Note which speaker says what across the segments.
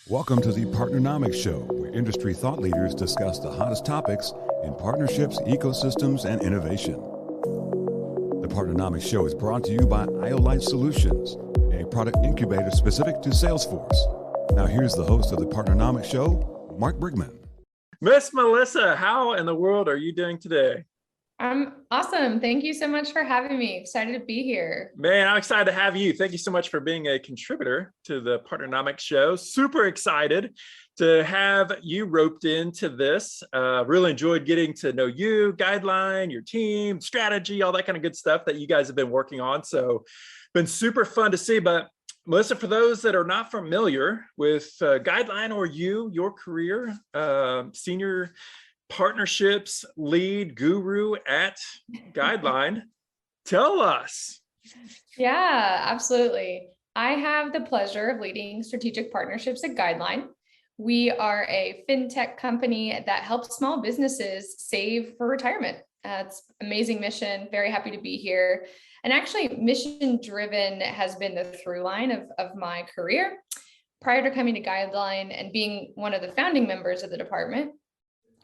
Speaker 1: Welcome to the Partnernomics Show, where industry thought leaders discuss the hottest topics in partnerships, ecosystems, and innovation. The Partnernomics Show is brought to you by IOLite Solutions, a product incubator specific to Salesforce. Now here's the host of the Partnernomics Show, Mark Brigman.
Speaker 2: Miss Melissa, how in the world are you doing today?
Speaker 3: I'm awesome. Thank you so much for having me. Excited to be here.
Speaker 2: Man, I'm excited to have you. Thank you so much for being a contributor to the Partnernomics Show. Super excited to have you roped into this. Really enjoyed getting to know you, Guideline, your team, strategy, all that kind of good stuff that you guys have been working on. So been super fun to see. But Melissa, for those that are not familiar with Guideline or your career, senior partnerships lead guru at Guideline. Tell us.
Speaker 3: Yeah, absolutely. I have the pleasure of leading strategic partnerships at Guideline. We are a fintech company that helps small businesses save for retirement. It's an amazing mission. Very happy to be here. And actually, mission driven has been the through line of my career. Prior to coming to Guideline and being one of the founding members of the department,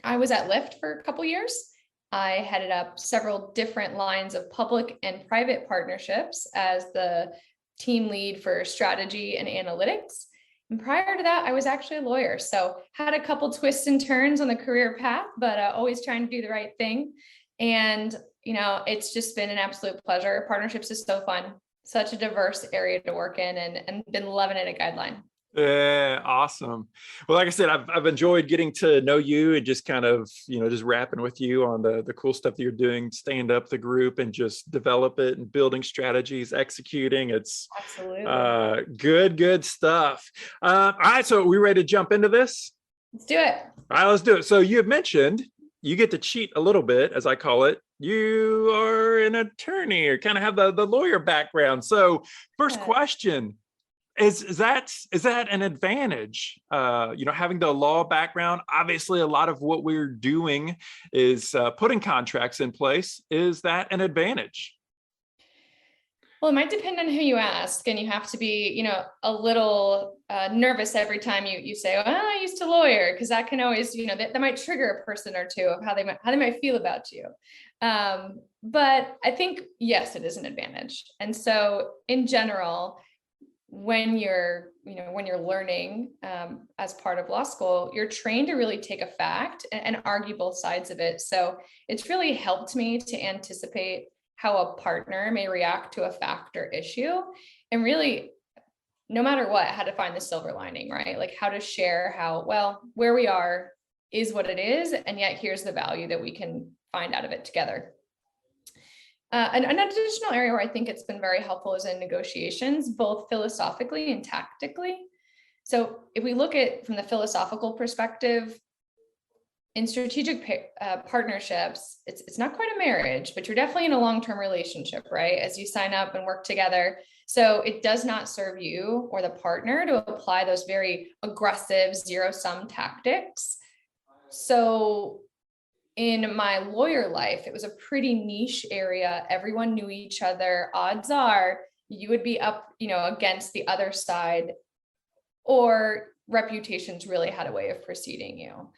Speaker 3: I was at Lyft for a couple years. I headed up several different lines of public and private partnerships as the team lead for strategy and analytics. And prior to that, I was actually a lawyer. So had a couple twists and turns on the career path, but always trying to do the right thing. And, it's just been an absolute pleasure. Partnerships is so fun, such a diverse area to work in, and been loving it at Guideline.
Speaker 2: Yeah, awesome. Well, like I said, I've enjoyed getting to know you and just kind of, just rapping with you on the cool stuff that you're doing, stand up the group and just develop it and building strategies, executing. It's
Speaker 3: absolutely
Speaker 2: good stuff. All right, so are we ready to jump into this?
Speaker 3: Let's do it.
Speaker 2: All right, let's do it. So you have mentioned you get to cheat a little bit, as I call it. You are an attorney or kind of have the lawyer background. So first question. Is that an advantage? Having the law background, obviously a lot of what we're doing is putting contracts in place. Is that an advantage?
Speaker 3: Well, it might depend on who you ask, and you have to be, a little nervous every time you say, "Well, I used to lawyer," because that can always, that might trigger a person or two of how they might feel about you. But I think yes, it is an advantage, and so in general, when you're learning as part of law school, you're trained to really take a fact and argue both sides of it. So it's really helped me to anticipate how a partner may react to a fact or issue, and really, no matter what, how to find the silver lining, right? Like how to share where we are is what it is, and yet here's the value that we can find out of it together. An additional area where I think it's been very helpful is in negotiations, both philosophically and tactically. So if we look at from the philosophical perspective, in strategic partnerships, it's not quite a marriage, but you're definitely in a long-term relationship, right? As you sign up and work together. So it does not serve you or the partner to apply those very aggressive zero-sum tactics. So in my lawyer life, it was a pretty niche area. Everyone knew each other. Odds are you would be up, against the other side, or reputations really had a way of preceding you.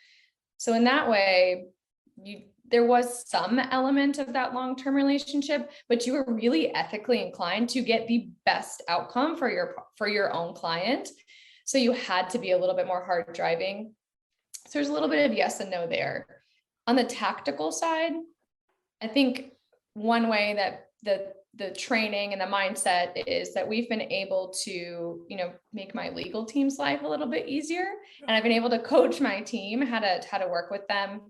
Speaker 3: So in that way, there was some element of that long-term relationship, but you were really ethically inclined to get the best outcome for your own client. So you had to be a little bit more hard driving. So there's a little bit of yes and no there. On the tactical side, I think one way that the training and the mindset is that we've been able to, make my legal team's life a little bit easier. And I've been able to coach my team how to work with them.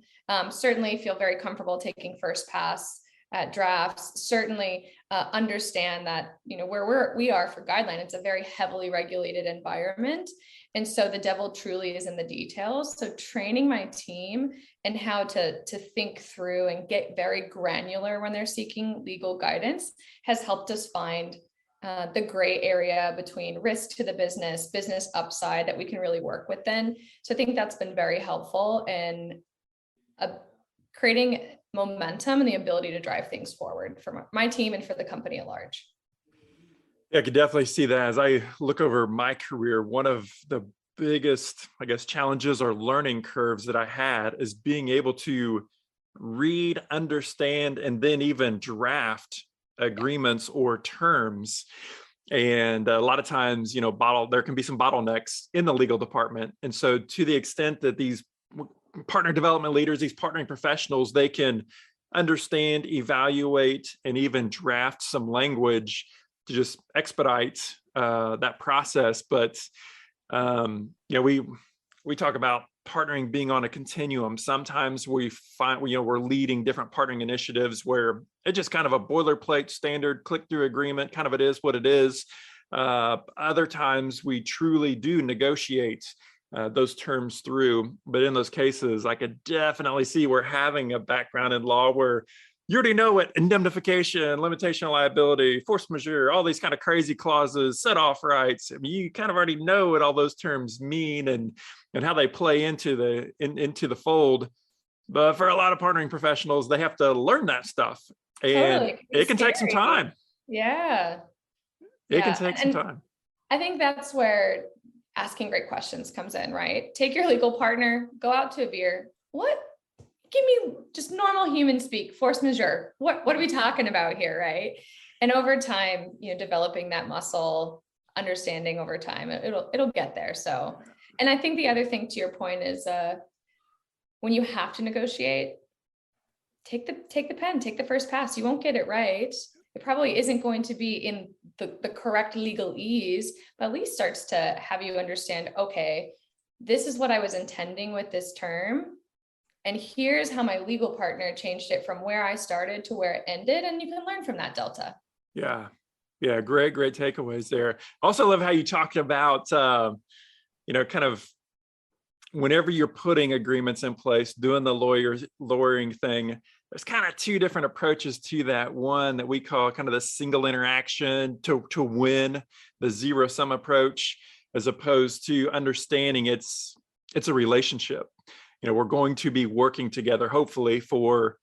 Speaker 3: Certainly feel very comfortable taking first pass at drafts. Certainly understand that, where we are for Guideline, it's a very heavily regulated environment. And so the devil truly is in the details. So training my team and how to think through and get very granular when they're seeking legal guidance has helped us find the gray area between risk to the business upside that we can really work within. So I think that's been very helpful in creating momentum and the ability to drive things forward for my team and for the company at large.
Speaker 2: Yeah, I could definitely see that. As I look over my career, one of the biggest, I guess, challenges or learning curves that I had is being able to read, understand, and then even draft agreements or terms. And a lot of times, there can be some bottlenecks in the legal department. And so to the extent that these partner development leaders, these partnering professionals, they can understand, evaluate, and even draft some language to just expedite that process. But we talk about partnering being on a continuum. Sometimes we find, we're leading different partnering initiatives where it's just kind of a boilerplate standard click-through agreement, kind of it is what it is. Other times we truly do negotiate those terms through. But in those cases, I could definitely see we're having a background in law where you already know what indemnification, limitation of liability, force majeure, all these kind of crazy clauses, set off rights. I mean, you kind of already know what all those terms mean and how they play into the fold. But for a lot of partnering professionals, they have to learn that stuff, and
Speaker 3: Totally.
Speaker 2: it can take some time.
Speaker 3: Yeah.
Speaker 2: It can take some time.
Speaker 3: I think that's where asking great questions comes in, right? Take your legal partner, go out to a beer. Give me just normal human speak, force majeure. What are we talking about here, right? And over time, developing that muscle, understanding over time, it'll get there. So, and I think the other thing to your point is when you have to negotiate, take the pen, take the first pass. You won't get it right. It probably isn't going to be in the correct legalese, but at least starts to have you understand, okay, this is what I was intending with this term. And here's how my legal partner changed it from where I started to where it ended. And you can learn from that delta.
Speaker 2: Yeah. Great takeaways there. Also love how you talked about, kind of whenever you're putting agreements in place, doing the lawyering thing, there's kind of two different approaches to that. One that we call kind of the single interaction to win, the zero sum approach, as opposed to understanding it's a relationship. We're going to be working together, hopefully for,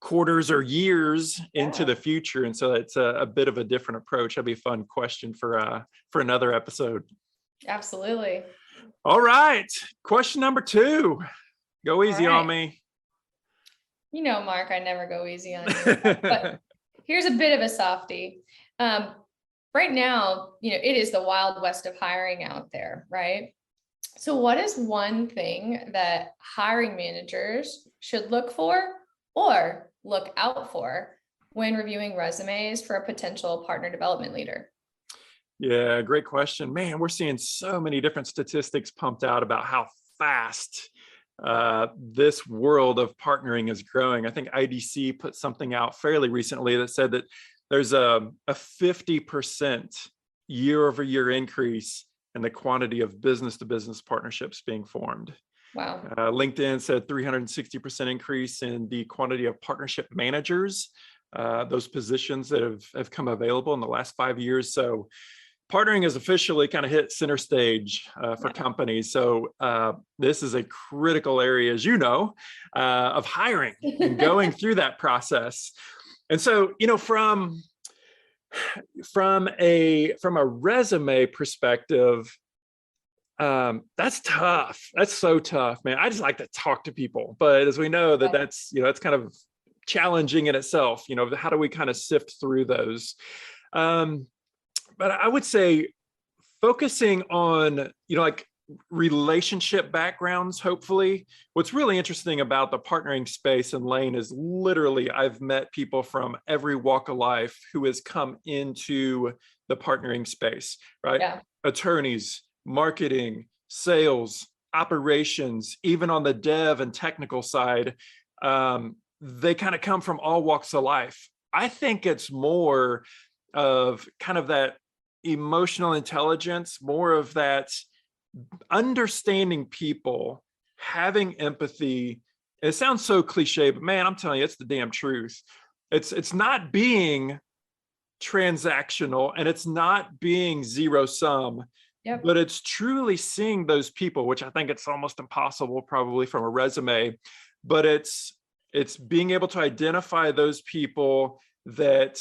Speaker 2: quarters or years into the future. And so it's a bit of a different approach. That'd be a fun question for another episode.
Speaker 3: Absolutely.
Speaker 2: All right. Question number 2. Go easy on me.
Speaker 3: Mark, I never go easy on you. But here's a bit of a softie. Right now, it is the wild west of hiring out there, right? So what is one thing that hiring managers should look for or look out for when reviewing resumes for a potential partner development leader?
Speaker 2: Yeah, great question. Man, we're seeing so many different statistics pumped out about how fast this world of partnering is growing. I think IDC put something out fairly recently that said that there's a 50% year-over-year increase in the quantity of business-to-business partnerships being formed.
Speaker 3: Wow.
Speaker 2: LinkedIn said 360% increase in the quantity of partnership managers, those positions that have come available in the last 5 years. So partnering has officially kind of hit center stage for companies. So this is a critical area, as of hiring and going through that process. And so, from a resume perspective, that's tough. That's so tough, man. I just like to talk to people, but as we know that's kind of challenging in itself. How do we kind of sift through those? But I would say focusing on, relationship backgrounds, hopefully. What's really interesting about the partnering space in Lane is literally I've met people from every walk of life who has come into the partnering space, right? Yeah. Attorneys, marketing, sales, operations, even on the dev and technical side, they kind of come from all walks of life. I think it's more of kind of that emotional intelligence, more of that understanding people, having empathy. It sounds so cliche, but man, I'm telling you, it's the damn truth. It's not being transactional and it's not being zero sum, but it's truly seeing those people, which I think it's almost impossible probably from a resume, but it's being able to identify those people that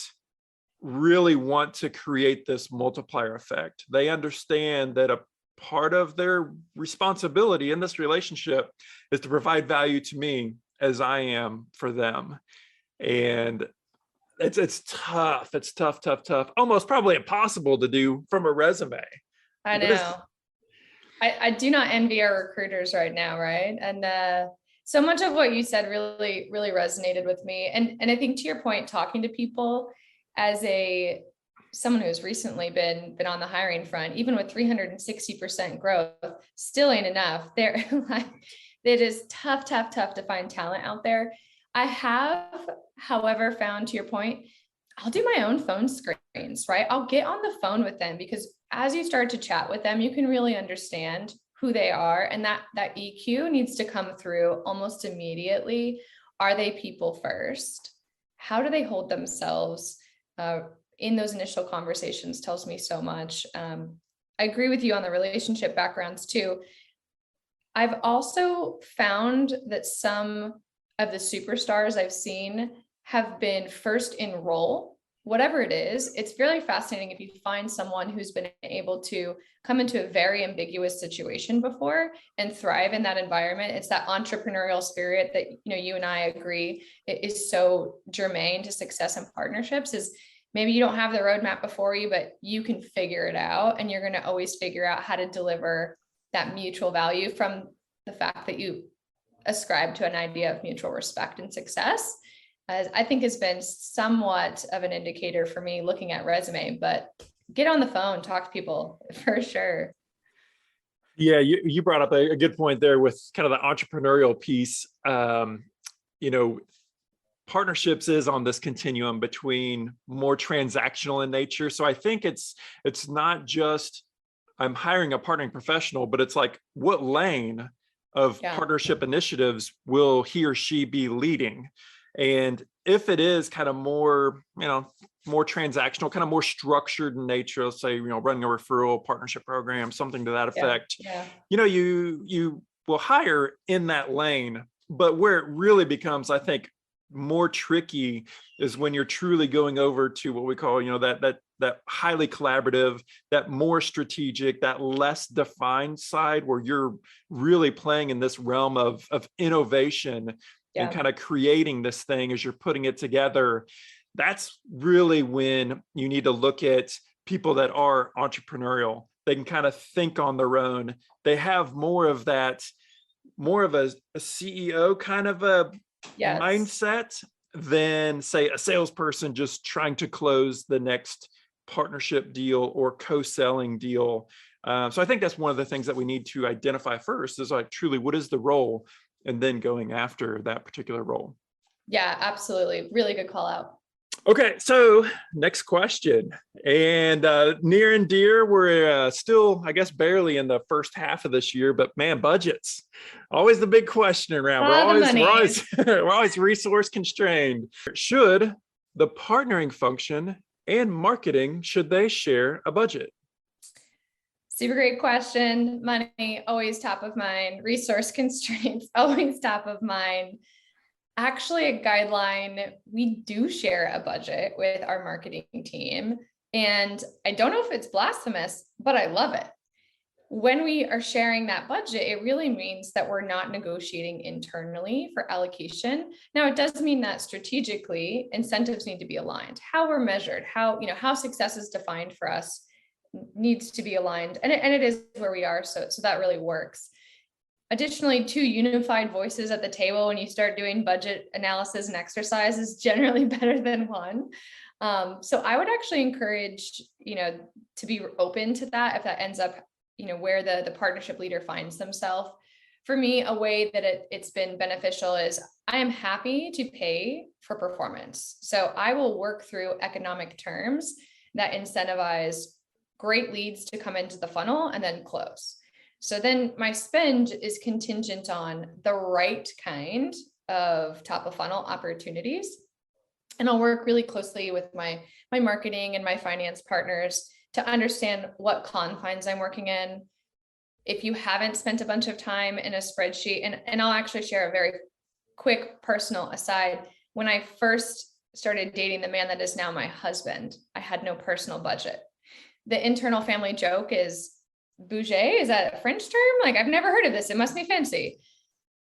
Speaker 2: really want to create this multiplier effect. They understand that part of their responsibility in this relationship is to provide value to me as I am for them. And it's tough. It's tough, almost probably impossible to do from a resume.
Speaker 3: I know. I do not envy our recruiters right now, right? And so much of what you said really, really resonated with me. And I think to your point, talking to people as someone who's recently been on the hiring front, even with 360% growth, still ain't enough. It is tough to find talent out there. I have, however, found, to your point, I'll do my own phone screens, right? I'll get on the phone with them, because as you start to chat with them, you can really understand who they are. And that EQ needs to come through almost immediately. Are they people first? How do they hold themselves in those initial conversations? Tells me so much. I agree with you on the relationship backgrounds too. I've also found that some of the superstars I've seen have been first in role, whatever it is. It's really fascinating if you find someone who's been able to come into a very ambiguous situation before and thrive in that environment. It's that entrepreneurial spirit that, you and I agree is so germane to success in partnerships. Is maybe you don't have the roadmap before you, but you can figure it out, and you're going to always figure out how to deliver that mutual value from the fact that you ascribe to an idea of mutual respect and success, as I think has been somewhat of an indicator for me looking at resume. But get on the phone, talk to people for sure.
Speaker 2: Yeah, you brought up a good point there with kind of the entrepreneurial piece. Partnerships is on this continuum between more transactional in nature. So I think it's not just I'm hiring a partnering professional, but it's like, what lane of partnership initiatives will he or she be leading? And if it is kind of more, more transactional, kind of more structured in nature, let's say, running a referral partnership program, something to that effect, you will hire in that lane. But where it really becomes, I think, more tricky is when you're truly going over to what we call, that highly collaborative, that more strategic, that less defined side, where you're really playing in this realm of innovation and kind of creating this thing as you're putting it together. That's really when you need to look at people that are entrepreneurial. They can kind of think on their own. They have more of a CEO kind of a mindset than, say, a salesperson just trying to close the next partnership deal or co-selling deal. So I think that's one of the things that we need to identify first, is like, truly, what is the role, and then going after that particular role.
Speaker 3: Yeah, absolutely. Really good call out.
Speaker 2: Okay, so next question, and near and dear, we're still, I guess, barely in the first half of this year, but man, budgets, always the big question around. We're always resource constrained. Should the partnering function and marketing, should they share a budget?
Speaker 3: Super great question. Money, always top of mind. Resource constraints, always top of mind. Actually, at Guideline, we do share a budget with our marketing team. And I don't know if it's blasphemous, but I love it. When we are sharing that budget, it really means that we're not negotiating internally for allocation. Now, it does mean that strategically, incentives need to be aligned. How we're measured, how success is defined for us needs to be aligned. And it is where we are. So that really works. Additionally, two unified voices at the table when you start doing budget analysis and exercise is generally better than one. So I would actually encourage, to be open to that if that ends up, where the partnership leader finds themselves. For me, a way that it's been beneficial is I am happy to pay for performance. So I will work through economic terms that incentivize great leads to come into the funnel and then close. So then my spend is contingent on the right kind of top of funnel opportunities. And I'll work really closely with my marketing and my finance partners to understand what confines I'm working in. If you haven't spent a bunch of time in a spreadsheet, and I'll actually share a very quick personal aside. When I first started dating the man that is now my husband, I had no personal budget. The internal family joke is, budget? Is that a French term? Like, I've never heard of this. It must be fancy.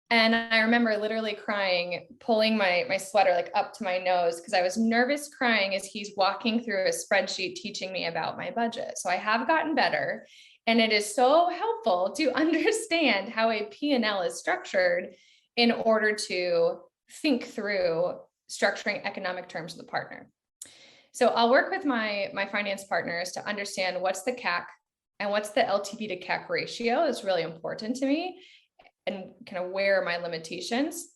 Speaker 3: And I remember literally crying, pulling my sweater like up to my nose because I was nervous crying as he's walking through a spreadsheet teaching me about my budget. So I have gotten better. And it is so helpful to understand how a P&L is structured in order to think through structuring economic terms with a partner. So I'll work with my finance partners to understand what's the CAC and what's the LTV to CAC ratio. Is really important to me, and kind of where are my limitations.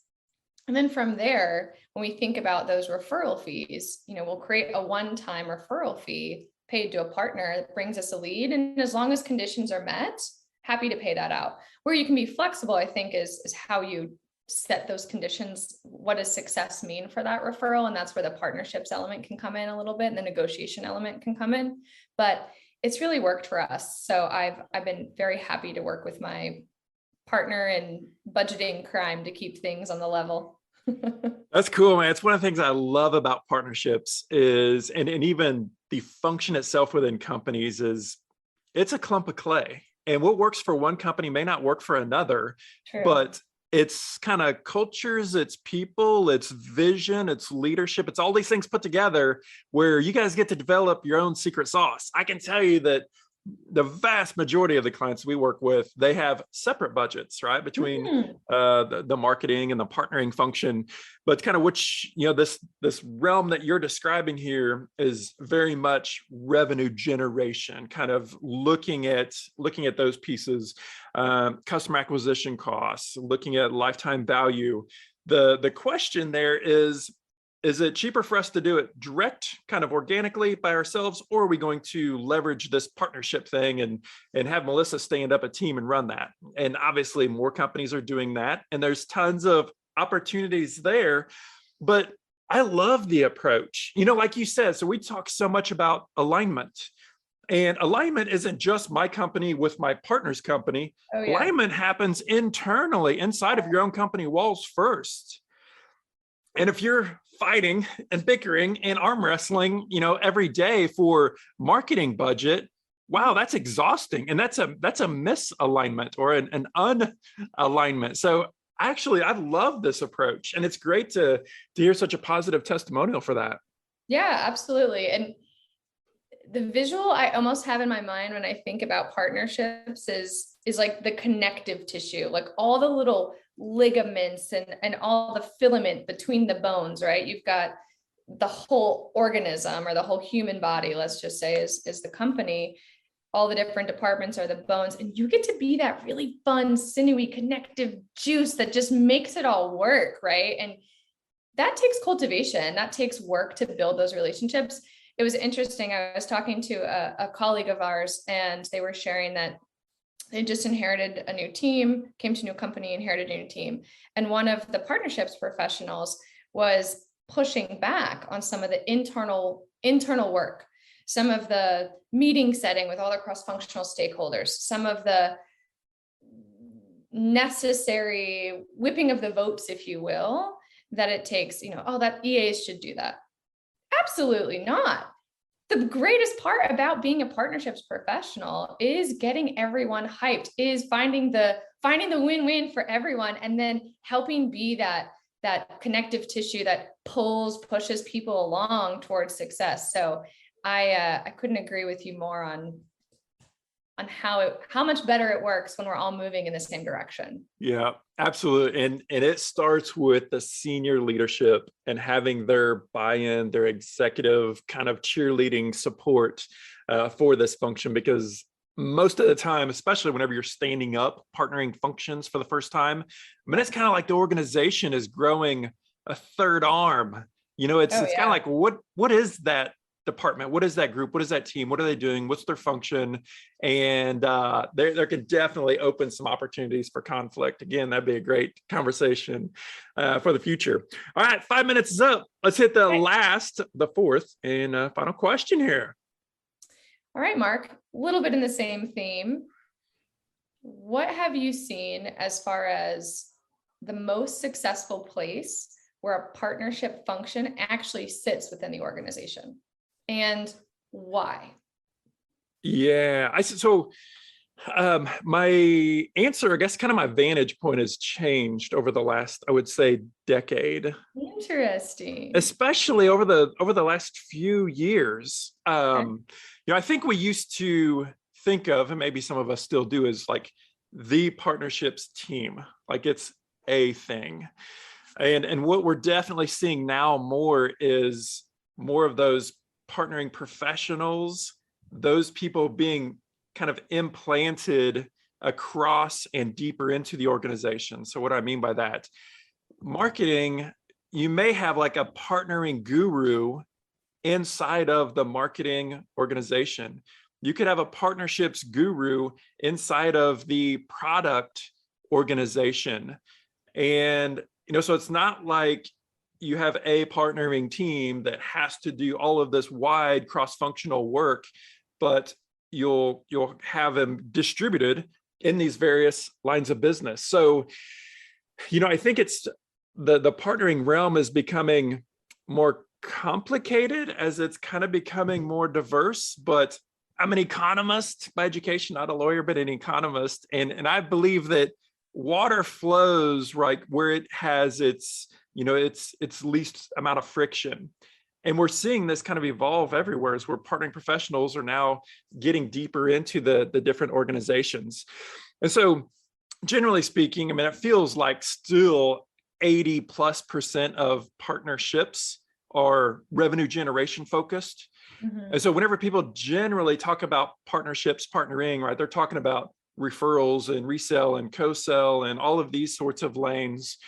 Speaker 3: And then from there, when we think about those referral fees, we'll create a one-time referral fee paid to a partner that brings us a lead. And as long as conditions are met, happy to pay that out. Where you can be flexible, I think, is how you set those conditions. What does success mean for that referral? And that's where the partnerships element can come in a little bit, and the negotiation element can come in. But it's really worked for us. So I've been very happy to work with my partner in budgeting crime to keep things on the level.
Speaker 2: That's cool, man. It's one of the things I love about partnerships is, and even the function itself within companies is, it's a clump of clay. And what works for one company may not work for another. True. But it's kind of cultures, it's people, it's vision, it's leadership. It's all these things put together where you guys get to develop your own secret sauce. I can tell you that the vast majority of the clients we work with, they have separate budgets, right? Between the marketing and the partnering function. But kind of which, this realm that you're describing here is very much revenue generation, kind of looking at those pieces, customer acquisition costs, looking at lifetime value. The question there is it cheaper for us to do it direct, kind of organically by ourselves, or are we going to leverage this partnership thing and have Melissa stand up a team and run that? And obviously more companies are doing that, and there's tons of opportunities there. But I love the approach, like you said. So we talk so much about alignment, and alignment isn't just my company with my partner's company. Oh, yeah. Alignment happens internally inside of your own company walls first. And if you're fighting and bickering and arm wrestling, every day for marketing budget, wow, that's exhausting. And that's a misalignment or an unalignment. So actually, I love this approach, and it's great to hear such a positive testimonial for that.
Speaker 3: Yeah, absolutely. And the visual I almost have in my mind when I think about partnerships is like the connective tissue, like all the little ligaments and all the filament between the bones, right? You've got the whole organism, or the whole human body, let's just say, is the company. All the different departments are the bones, and you get to be that really fun, sinewy, connective juice that just makes it all work, right? And that takes cultivation. That takes work to build those relationships. It was interesting. I was talking to a colleague of ours, and they were sharing that they just inherited a new team, came to a new company, inherited a new team. And one of the partnerships professionals was pushing back on some of the internal work, some of the meeting setting with all the cross-functional stakeholders, some of the necessary whipping of the votes, if you will, that it takes, that EAs should do that. Absolutely not. The greatest part about being a partnerships professional is getting everyone hyped, is finding the win-win for everyone, and then helping be that connective tissue that pushes people along towards success. So I couldn't agree with you more on how much better it works when we're all moving in the same direction.
Speaker 2: Yeah, absolutely. And it starts with the senior leadership and having their buy-in, their executive kind of cheerleading support for this function, because most of the time, especially whenever you're standing up partnering functions for the first time, it's kind of like the organization is growing a third arm. It's kind of like, what is that department? What is that group? What is that team? What are they doing? What's their function? And there could definitely open some opportunities for conflict. Again, that'd be a great conversation for the future. All right, 5 minutes is up. Let's hit the fourth and final question here.
Speaker 3: All right, Mark, a little bit in the same theme. What have you seen as far as the most successful place where a partnership function actually sits within the organization? And why?
Speaker 2: Yeah, so My answer, I guess, kind of my vantage point has changed over the last, I would say, decade,
Speaker 3: Interesting.
Speaker 2: especially over the last few years. I think we used to think of, and maybe some of us still do, as like the partnerships team, like it's a thing. And what we're definitely seeing now more is more of those partnering professionals, those people being kind of implanted across and deeper into the organization. So what do I mean by that? Marketing, you may have like a partnering guru inside of the marketing organization. You could have a partnerships guru inside of the product organization. And, so it's not like you have a partnering team that has to do all of this wide cross-functional work, but you'll have them distributed in these various lines of business. So, I think it's the partnering realm is becoming more complicated as it's kind of becoming more diverse. But I'm an economist by education, not a lawyer, but an economist. And I believe that water flows right where it has its least amount of friction. And we're seeing this kind of evolve everywhere as where partnering professionals are now getting deeper into the different organizations. And so generally speaking, I mean, it feels like still 80+% of partnerships are revenue generation focused. Mm-hmm. And so whenever people generally talk about partnerships, partnering, right, they're talking about referrals and resell and co-sell and all of these sorts of lanes.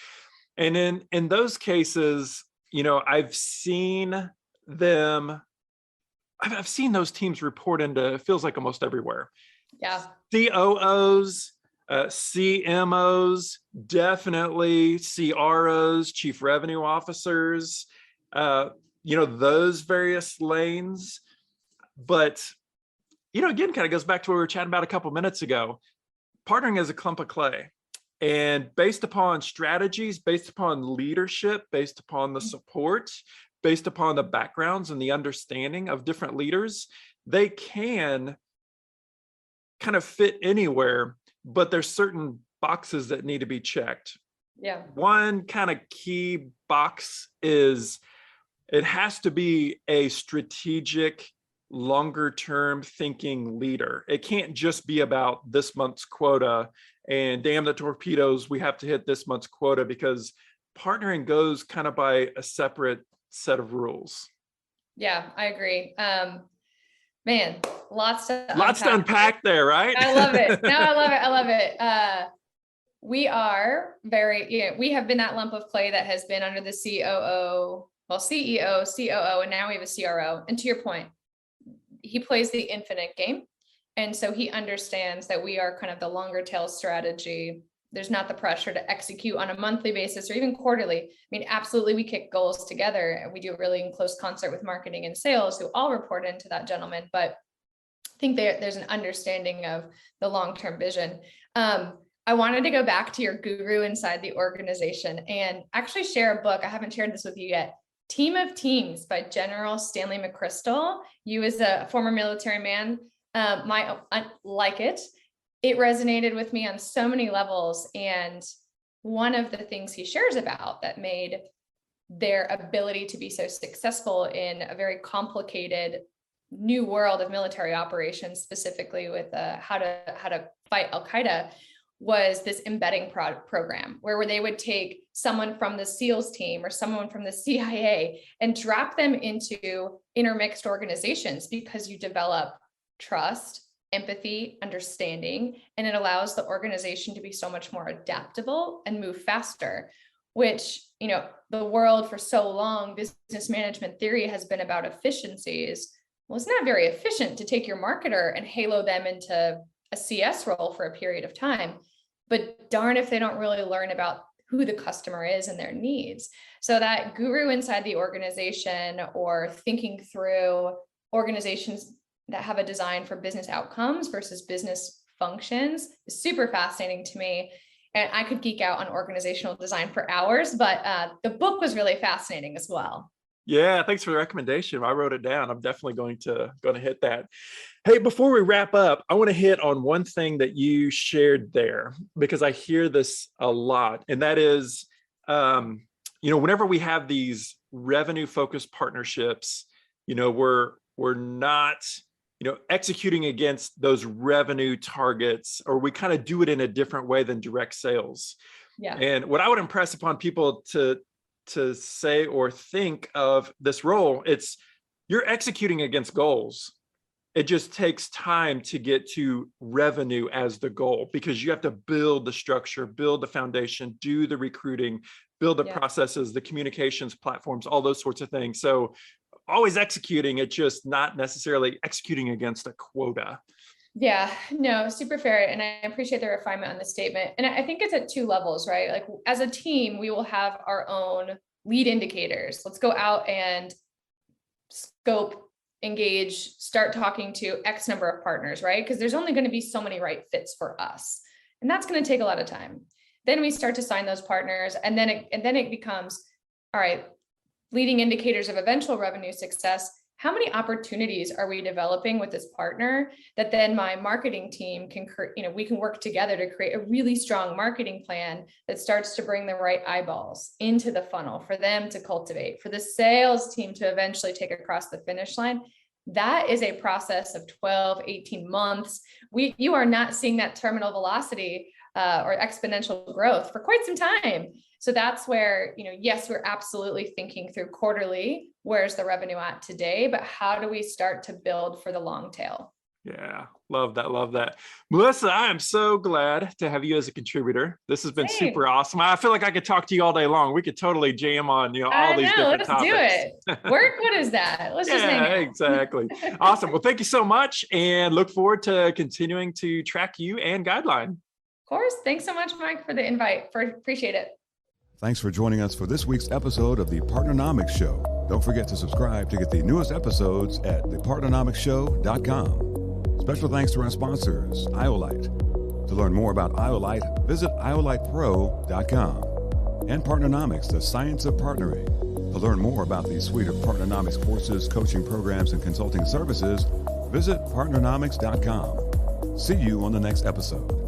Speaker 2: And in those cases, I've seen those teams report into, it feels like almost everywhere.
Speaker 3: Yeah.
Speaker 2: COOs, CMOs, definitely CROs, chief revenue officers, those various lanes. But, again, kind of goes back to what we were chatting about a couple minutes ago. Partnering is a clump of clay. And based upon strategies, based upon leadership, based upon the support, based upon the backgrounds and the understanding of different leaders, they can kind of fit anywhere, but there's certain boxes that need to be checked.
Speaker 3: Yeah.
Speaker 2: One kind of key box is it has to be a strategic, longer-term thinking leader. It can't just be about this month's quota and damn the torpedoes, we have to hit this month's quota, because partnering goes kind of by a separate set of rules.
Speaker 3: Yeah, I agree. Man, lots to
Speaker 2: unpack there, right?
Speaker 3: I love it. No, I love it. We are we have been that lump of clay that has been under the CEO, COO, and now we have a CRO. And to your point, he plays the infinite game. And so he understands that we are kind of the longer tail strategy. There's not the pressure to execute on a monthly basis or even quarterly. I mean, absolutely, we kick goals together and we do it really in close concert with marketing and sales, who all report into that gentleman. But I think there's an understanding of the long-term vision. I wanted to go back to your guru inside the organization and actually share a book. I haven't shared this with you yet. Team of Teams by General Stanley McChrystal. You, as a former military man, might like it. It resonated with me on so many levels. And one of the things he shares about that made their ability to be so successful in a very complicated new world of military operations, specifically with how to fight Al-Qaeda, was this embedding program where they would take someone from the SEALs team or someone from the CIA and drop them into intermixed organizations, because you develop trust, empathy, understanding, and it allows the organization to be so much more adaptable and move faster, which, the world for so long, business management theory has been about efficiencies. Well, it's not very efficient to take your marketer and halo them into a CS role for a period of time, but darn if they don't really learn about who the customer is and their needs. So that guru inside the organization, or thinking through organizations that have a design for business outcomes versus business functions, is super fascinating to me. And I could geek out on organizational design for hours, but the book was really fascinating as well.
Speaker 2: Yeah, thanks for the recommendation. I wrote it down. I'm definitely going to hit that. Hey, before we wrap up, I want to hit on one thing that you shared there, because I hear this a lot, and that is, whenever we have these revenue focused partnerships, we're not, executing against those revenue targets, or we kind of do it in a different way than direct sales.
Speaker 3: Yeah.
Speaker 2: And what I would impress upon people to say or think of this role, it's you're executing against goals. It just takes time to get to revenue as the goal, because you have to build the structure, build the foundation, do the recruiting, build the processes, the communications platforms, all those sorts of things. So always executing, it's just not necessarily executing against a quota.
Speaker 3: Yeah, no, super fair. And I appreciate the refinement on the statement. And I think it's at two levels, right? Like as a team, we will have our own lead indicators. Let's go out and scope, engage, start talking to X number of partners, right? Because there's only going to be so many right fits for us. And that's going to take a lot of time. Then we start to sign those partners, and then it becomes, all right, leading indicators of eventual revenue success. How many opportunities are we developing with this partner that then my marketing team can, we can work together to create a really strong marketing plan that starts to bring the right eyeballs into the funnel for them to cultivate, for the sales team to eventually take across the finish line. That is a process of 12, 18 months. You are not seeing that terminal velocity or exponential growth for quite some time. So that's where, yes, we're absolutely thinking through quarterly, where's the revenue at today, but how do we start to build for the long tail?
Speaker 2: Yeah, love that. Love that. Melissa, I am so glad to have you as a contributor. This has been super awesome. I feel like I could talk to you all day long. We could totally jam on, all these different topics.
Speaker 3: Let's do it. Work, what is that? Let's just hang out.
Speaker 2: Exactly. Awesome. Well, thank you so much, and look forward to continuing to track you and Guideline.
Speaker 3: Of course. Thanks so much, Mike, for the invite. Appreciate it.
Speaker 1: Thanks for joining us for this week's episode of the Partnernomics Show. Don't forget to subscribe to get the newest episodes at thepartnernomicsshow.com. Special thanks to our sponsors, Iolite. To learn more about Iolite, visit iolitepro.com. And Partnernomics, the science of partnering. To learn more about the suite of Partnernomics courses, coaching programs, and consulting services, visit partnernomics.com. See you on the next episode.